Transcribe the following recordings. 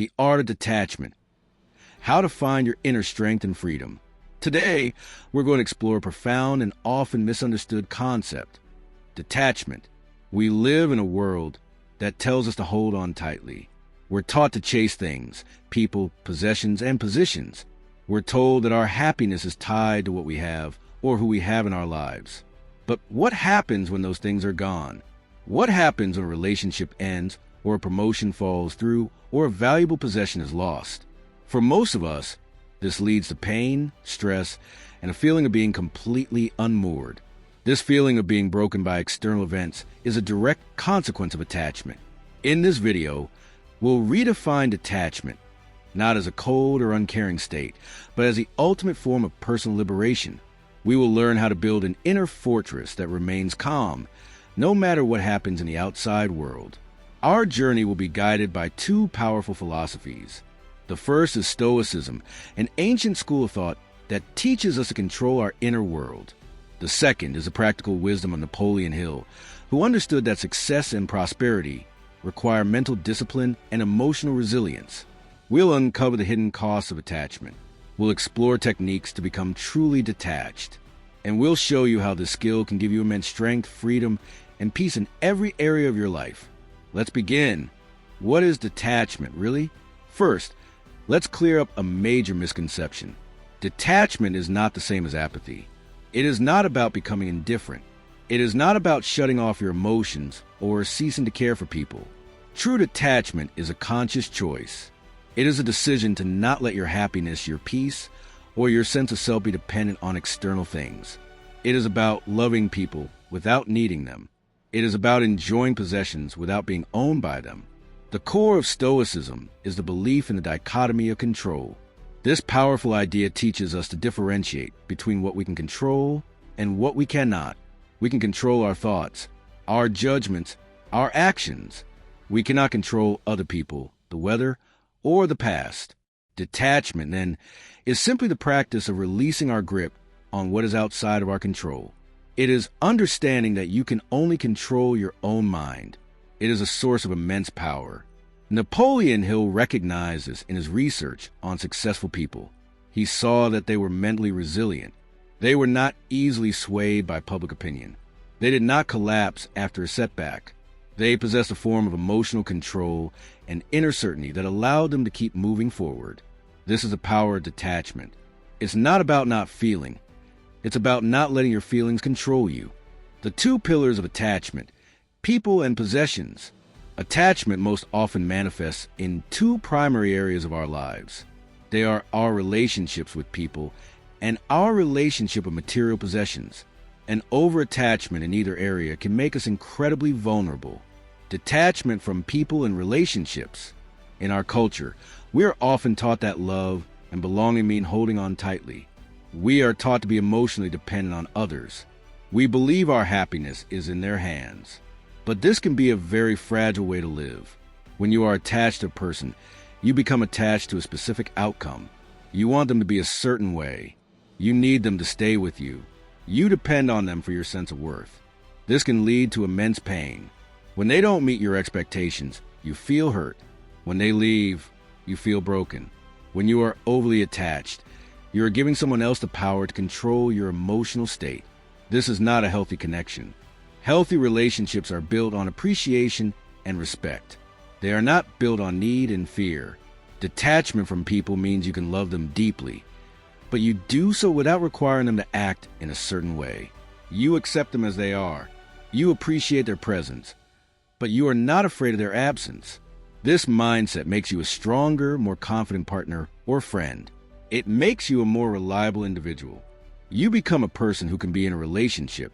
the art of detachment, how to find your inner strength and freedom. Today, we're going to explore a profound and often misunderstood concept, detachment. We live in a world that tells us to hold on tightly. We're taught to chase things, people, possessions, and positions. We're told that our happiness is tied to what we have or who we have in our lives. But what happens when those things are gone? What happens when a relationship ends, or a promotion falls through, or a valuable possession is lost? For most of us, this leads to pain, stress, and a feeling of being completely unmoored. This feeling of being broken by external events is a direct consequence of attachment. In this video, we'll redefine detachment, not as a cold or uncaring state, but as the ultimate form of personal liberation. We will learn how to build an inner fortress that remains calm, no matter what happens in the outside world. Our journey will be guided by two powerful philosophies. The first is Stoicism, an ancient school of thought that teaches us to control our inner world. The second is the practical wisdom of Napoleon Hill, who understood that success and prosperity require mental discipline and emotional resilience. We'll uncover the hidden costs of attachment. We'll explore techniques to become truly detached. And we'll show you how this skill can give you immense strength, freedom, and peace in every area of your life. Let's begin. What is detachment, really? First, let's clear up a major misconception. Detachment is not the same as apathy. It is not about becoming indifferent. It is not about shutting off your emotions or ceasing to care for people. True detachment is a conscious choice. It is a decision to not let your happiness, your peace, or your sense of self be dependent on external things. It is about loving people without needing them. It is about enjoying possessions without being owned by them. The core of Stoicism is the belief in the dichotomy of control. This powerful idea teaches us to differentiate between what we can control and what we cannot. We can control our thoughts, our judgments, our actions. We cannot control other people, the weather, or the past. Detachment, then, is simply the practice of releasing our grip on what is outside of our control. It is understanding that you can only control your own mind. It is a source of immense power. Napoleon Hill recognized this in his research on successful people. He saw that they were mentally resilient. They were not easily swayed by public opinion. They did not collapse after a setback. They possessed a form of emotional control and inner certainty that allowed them to keep moving forward. This is the power of detachment. It's not about not feeling. It's about not letting your feelings control you. The two pillars of attachment, people and possessions. Attachment most often manifests in two primary areas of our lives. They are our relationships with people and our relationship with material possessions. An over-attachment in either area can make us incredibly vulnerable. Detachment from people and relationships. In our culture, we are often taught that love and belonging mean holding on tightly. We are taught to be emotionally dependent on others. We believe our happiness is in their hands. But this can be a very fragile way to live. When you are attached to a person, you become attached to a specific outcome. You want them to be a certain way. You need them to stay with you. You depend on them for your sense of worth. This can lead to immense pain. When they don't meet your expectations, you feel hurt. When they leave, you feel broken. When you are overly attached, you are giving someone else the power to control your emotional state. This is not a healthy connection. Healthy relationships are built on appreciation and respect. They are not built on need and fear. Detachment from people means you can love them deeply, but you do so without requiring them to act in a certain way. You accept them as they are. You appreciate their presence, but you are not afraid of their absence. This mindset makes you a stronger, more confident partner or friend. It makes you a more reliable individual. You become a person who can be in a relationship,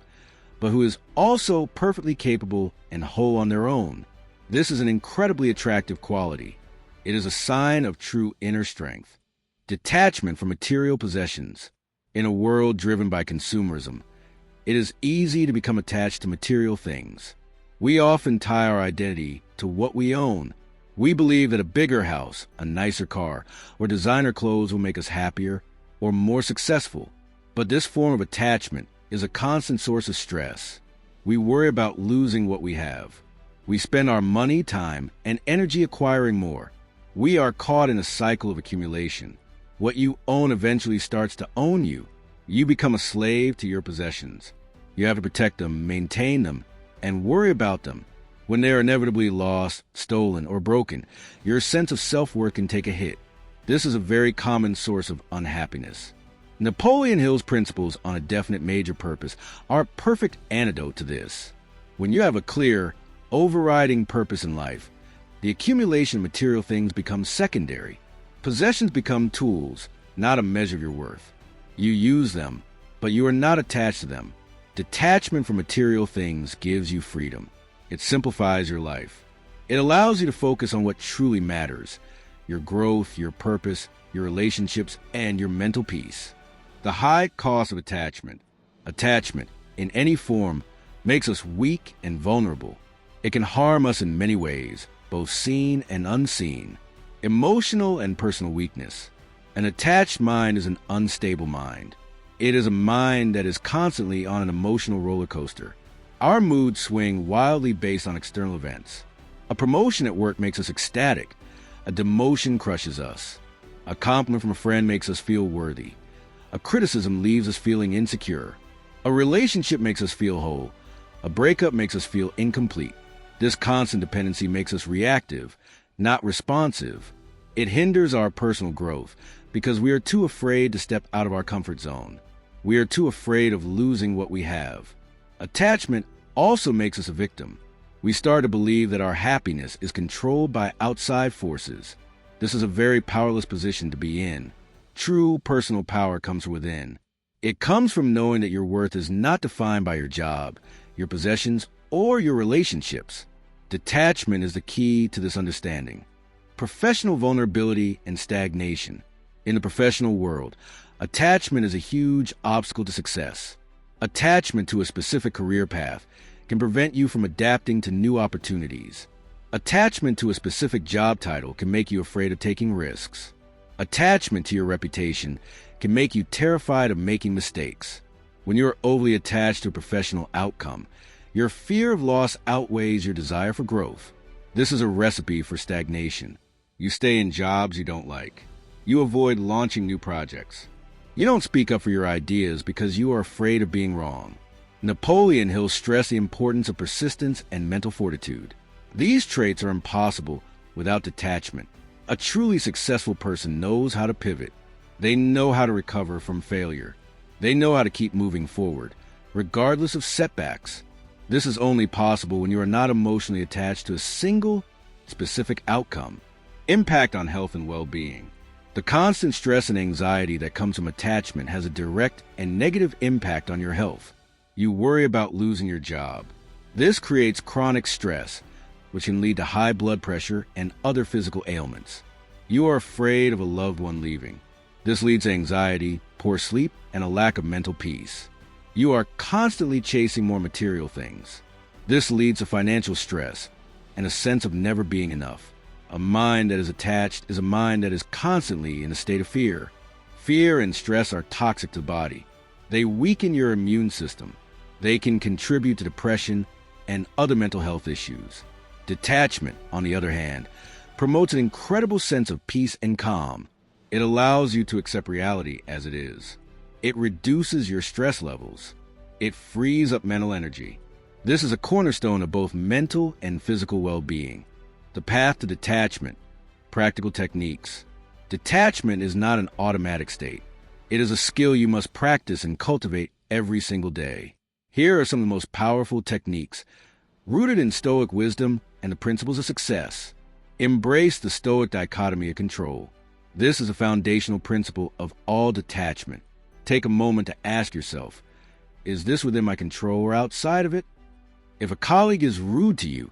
but who is also perfectly capable and whole on their own. This is an incredibly attractive quality. It is a sign of true inner strength. Detachment from material possessions. In a world driven by consumerism, it is easy to become attached to material things. We often tie our identity to what we own. We believe that a bigger house, a nicer car, or designer clothes will make us happier or more successful. But this form of attachment is a constant source of stress. We worry about losing what we have. We spend our money, time, and energy acquiring more. We are caught in a cycle of accumulation. What you own eventually starts to own you. You become a slave to your possessions. You have to protect them, maintain them, and worry about them. When they are inevitably lost, stolen, or broken, your sense of self-worth can take a hit. This is a very common source of unhappiness. Napoleon Hill's principles on a definite major purpose are a perfect antidote to this. When you have a clear, overriding purpose in life, the accumulation of material things becomes secondary. Possessions become tools, not a measure of your worth. You use them, but you are not attached to them. Detachment from material things gives you freedom. It simplifies your life. It allows you to focus on what truly matters: your growth, your purpose, your relationships, and your mental peace. The high cost of attachment. Attachment, in any form, makes us weak and vulnerable. It can harm us in many ways, both seen and unseen. Emotional and personal weakness. An attached mind is an unstable mind. It is a mind that is constantly on an emotional roller coaster. Our moods swing wildly based on external events. A promotion at work makes us ecstatic. A demotion crushes us. A compliment from a friend makes us feel worthy. A criticism leaves us feeling insecure. A relationship makes us feel whole. A breakup makes us feel incomplete. This constant dependency makes us reactive, not responsive. It hinders our personal growth because we are too afraid to step out of our comfort zone. We are too afraid of losing what we have. Attachment also makes us a victim. We start to believe that our happiness is controlled by outside forces. This is a very powerless position to be in. True personal power comes from within. It comes from knowing that your worth is not defined by your job, your possessions, or your relationships. Detachment is the key to this understanding. Professional vulnerability and stagnation. In the professional world, attachment is a huge obstacle to success. Attachment to a specific career path can prevent you from adapting to new opportunities. Attachment to a specific job title can make you afraid of taking risks. Attachment to your reputation can make you terrified of making mistakes. When you are overly attached to a professional outcome, your fear of loss outweighs your desire for growth. This is a recipe for stagnation. You stay in jobs you don't like. You avoid launching new projects. You don't speak up for your ideas because you are afraid of being wrong. Napoleon Hill stressed the importance of persistence and mental fortitude. These traits are impossible without detachment. A truly successful person knows how to pivot. They know how to recover from failure. They know how to keep moving forward, regardless of setbacks. This is only possible when you are not emotionally attached to a single, specific outcome. Impact on health and well-being. The constant stress and anxiety that comes from attachment has a direct and negative impact on your health. You worry about losing your job. This creates chronic stress, which can lead to high blood pressure and other physical ailments. You are afraid of a loved one leaving. This leads to anxiety, poor sleep, and a lack of mental peace. You are constantly chasing more material things. This leads to financial stress and a sense of never being enough. A mind that is attached is a mind that is constantly in a state of fear. Fear and stress are toxic to the body. They weaken your immune system. They can contribute to depression and other mental health issues. Detachment, on the other hand, promotes an incredible sense of peace and calm. It allows you to accept reality as it is. It reduces your stress levels. It frees up mental energy. This is a cornerstone of both mental and physical well-being. The path to detachment. Practical techniques. Detachment is not an automatic state. It is a skill you must practice and cultivate every single day. Here are some of the most powerful techniques, rooted in Stoic wisdom and the principles of success. Embrace the Stoic dichotomy of control. This is a foundational principle of all detachment. Take a moment to ask yourself, is this within my control or outside of it? If a colleague is rude to you,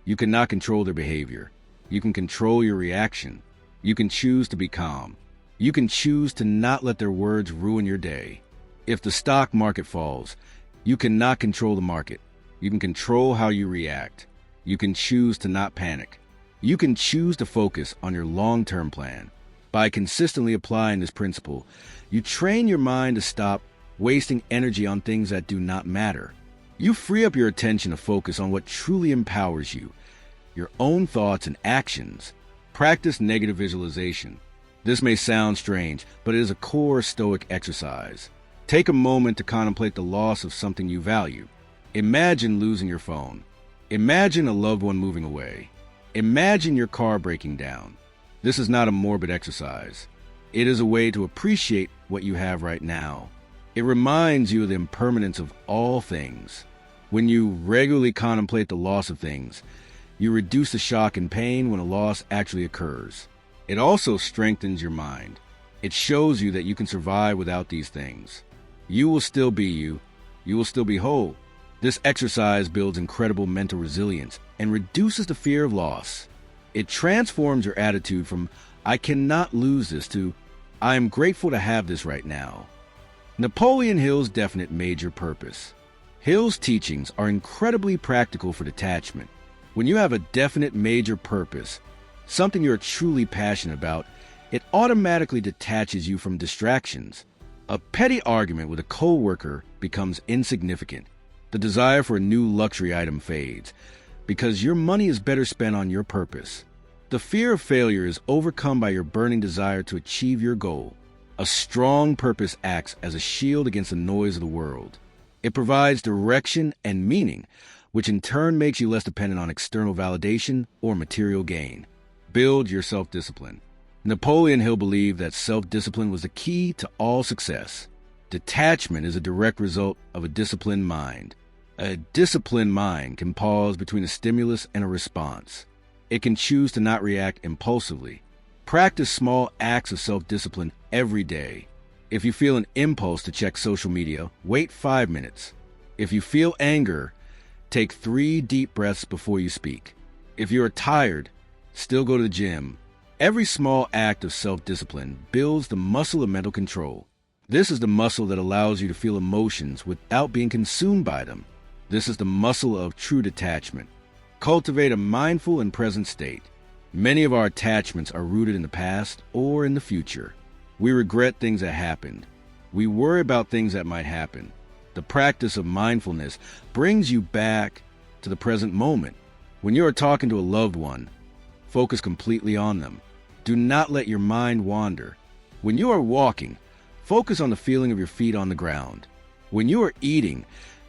you cannot control their behavior. You can control your reaction. You can choose to be calm. You can choose to not let their words ruin your day. If the stock market falls, you cannot control the market. You can control how you react. You can choose to not panic. You can choose to focus on your long-term plan. By consistently applying this principle, you train your mind to stop wasting energy on things that do not matter. You free up your attention to focus on what truly empowers you, your own thoughts and actions. Practice negative visualization. This may sound strange, but it is a core Stoic exercise. Take a moment to contemplate the loss of something you value. Imagine losing your phone. Imagine a loved one moving away. Imagine your car breaking down. This is not a morbid exercise. It is a way to appreciate what you have right now. It reminds you of the impermanence of all things. When you regularly contemplate the loss of things, you reduce the shock and pain when a loss actually occurs. It also strengthens your mind. It shows you that you can survive without these things. You will still be you. You will still be whole. This exercise builds incredible mental resilience and reduces the fear of loss. It transforms your attitude from, I cannot lose this, to, I am grateful to have this right now. Napoleon Hill's definite major purpose. Hill's teachings are incredibly practical for detachment. When you have a definite major purpose, something you're truly passionate about, it automatically detaches you from distractions. A petty argument with a coworker becomes insignificant. The desire for a new luxury item fades, because your money is better spent on your purpose. The fear of failure is overcome by your burning desire to achieve your goal. A strong purpose acts as a shield against the noise of the world. It provides direction and meaning, which in turn makes you less dependent on external validation or material gain. Build your self-discipline. Napoleon Hill believed that self-discipline was the key to all success. Detachment is a direct result of a disciplined mind. A disciplined mind can pause between a stimulus and a response. It can choose to not react impulsively. Practice small acts of self-discipline every day. If you feel an impulse to check social media, wait 5 minutes. If you feel anger, take 3 deep breaths before you speak. If you are tired, still go to the gym. Every small act of self-discipline builds the muscle of mental control. This is the muscle that allows you to feel emotions without being consumed by them. This is the muscle of true detachment. Cultivate a mindful and present state. Many of our attachments are rooted in the past or in the future. We regret things that happened. We worry about things that might happen. The practice of mindfulness brings you back to the present moment. When you are talking to a loved one, focus completely on them. Do not let your mind wander. When you are walking, focus on the feeling of your feet on the ground. When you are eating,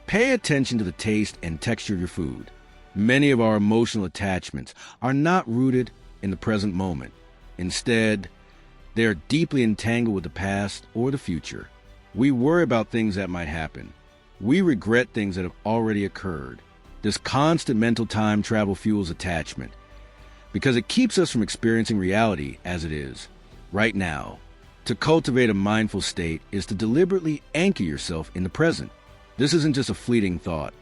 pay attention to the taste and texture of your food. Many of our emotional attachments are not rooted in the present moment. Instead, they are deeply entangled with the past or the future. We worry about things that might happen. We regret things that have already occurred. This constant mental time travel fuels attachment because it keeps us from experiencing reality as it is, right now. To cultivate a mindful state is to deliberately anchor yourself in the present. This isn't just a fleeting thought.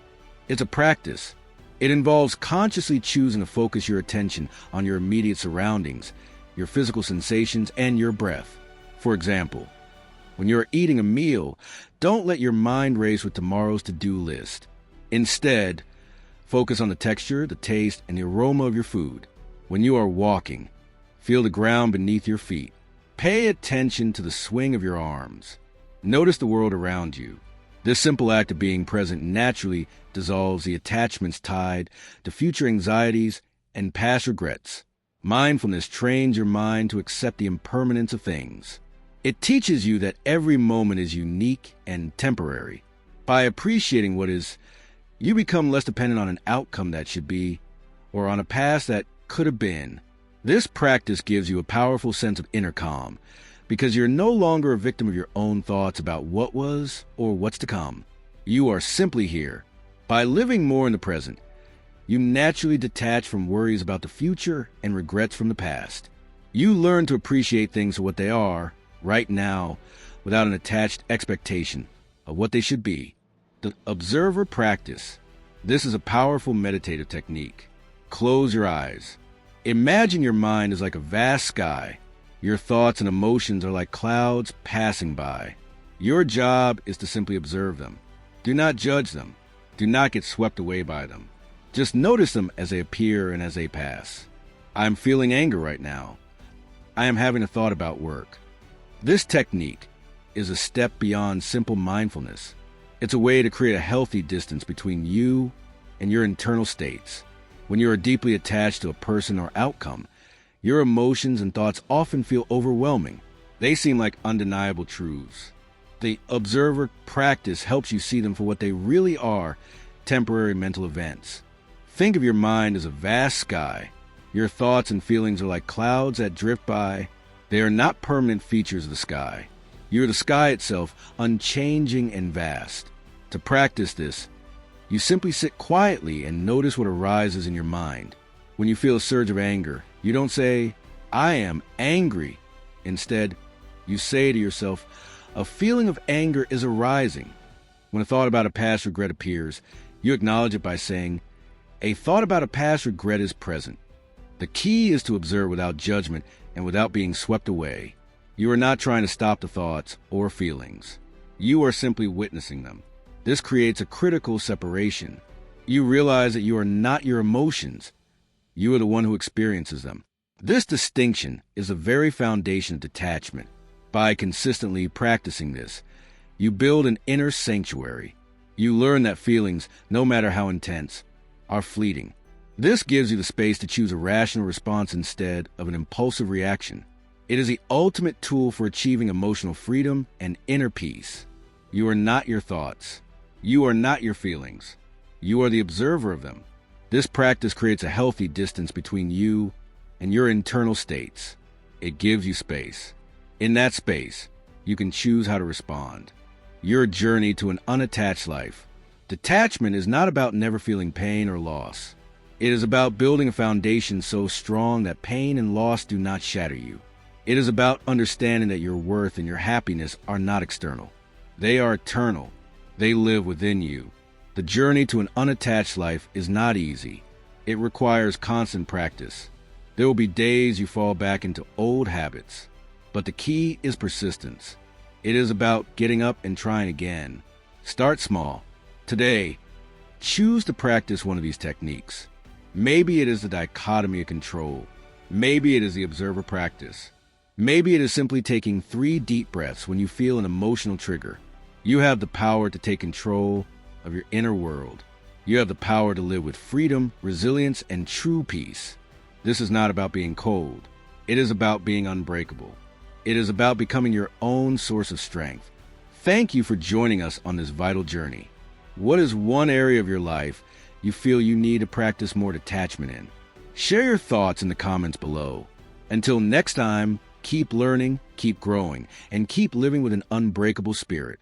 It's a practice. It involves consciously choosing to focus your attention on your immediate surroundings, your physical sensations, and your breath. For example, when you're eating a meal, don't let your mind race with tomorrow's to-do list. Instead, focus on the texture, the taste, and the aroma of your food. When you are walking, feel the ground beneath your feet. Pay attention to the swing of your arms. Notice the world around you. This simple act of being present naturally dissolves the attachments tied to future anxieties and past regrets. Mindfulness trains your mind to accept the impermanence of things. It teaches you that every moment is unique and temporary. By appreciating what is, you become less dependent on an outcome that should be, or on a past that could have been. This practice gives you a powerful sense of inner calm, because you're no longer a victim of your own thoughts about what was or what's to come. You are simply here. By living more in the present, you naturally detach from worries about the future and regrets from the past. You learn to appreciate things for what they are, right now, without an attached expectation of what they should be. The observer practice. This is a powerful meditative technique. Close your eyes. Imagine your mind is like a vast sky. Your thoughts and emotions are like clouds passing by. Your job is to simply observe them. Do not judge them. Do not get swept away by them. Just notice them as they appear and as they pass. I am feeling anger right now. I am having a thought about work. This technique is a step beyond simple mindfulness. It's a way to create a healthy distance between you and your internal states. When you are deeply attached to a person or outcome, Your emotions and thoughts often feel overwhelming. They seem like undeniable truths. The observer practice helps you see them for what they really are, temporary mental events. Think of your mind as a vast sky. Your thoughts and feelings are like clouds that drift by. They are not permanent features of the sky. You are the sky itself, unchanging and vast. To practice this, you simply sit quietly and notice what arises in your mind. When you feel a surge of anger, you don't say, "I am angry." Instead, you say to yourself, "A feeling of anger is arising." When a thought about a past regret appears, you acknowledge it by saying, "A thought about a past regret is present." The key is to observe without judgment and without being swept away. You are not trying to stop the thoughts or feelings. You are simply witnessing them. This creates a critical separation. You realize that you are not your emotions. You are the one who experiences them. This distinction is the very foundation of detachment. By consistently practicing this, you build an inner sanctuary. You learn that feelings, no matter how intense, are fleeting. This gives you the space to choose a rational response instead of an impulsive reaction. It is the ultimate tool for achieving emotional freedom and inner peace. You are not your thoughts. You are not your feelings. You are the observer of them. This practice creates a healthy distance between you and your internal states. It gives you space. In that space, you can choose how to respond. Your journey to an unattached life. Detachment is not about never feeling pain or loss. It is about building a foundation so strong that pain and loss do not shatter you. It is about understanding that your worth and your happiness are not external. They are eternal. They live within you. The journey to an unattached life is not easy. It requires constant practice. There will be days you fall back into old habits, but the key is persistence. It is about getting up and trying again. Start small. Today, choose to practice one of these techniques. Maybe it is the dichotomy of control. Maybe it is the observer practice. Maybe it is simply taking 3 deep breaths when you feel an emotional trigger. You have the power to take control of your inner world. You have the power to live with freedom, resilience, and true peace. This is not about being cold. It is about being unbreakable. It is about becoming your own source of strength. Thank you for joining us on this vital journey. What is one area of your life you feel you need to practice more detachment in? Share your thoughts in the comments below. Until next time, keep learning, keep growing, and keep living with an unbreakable spirit.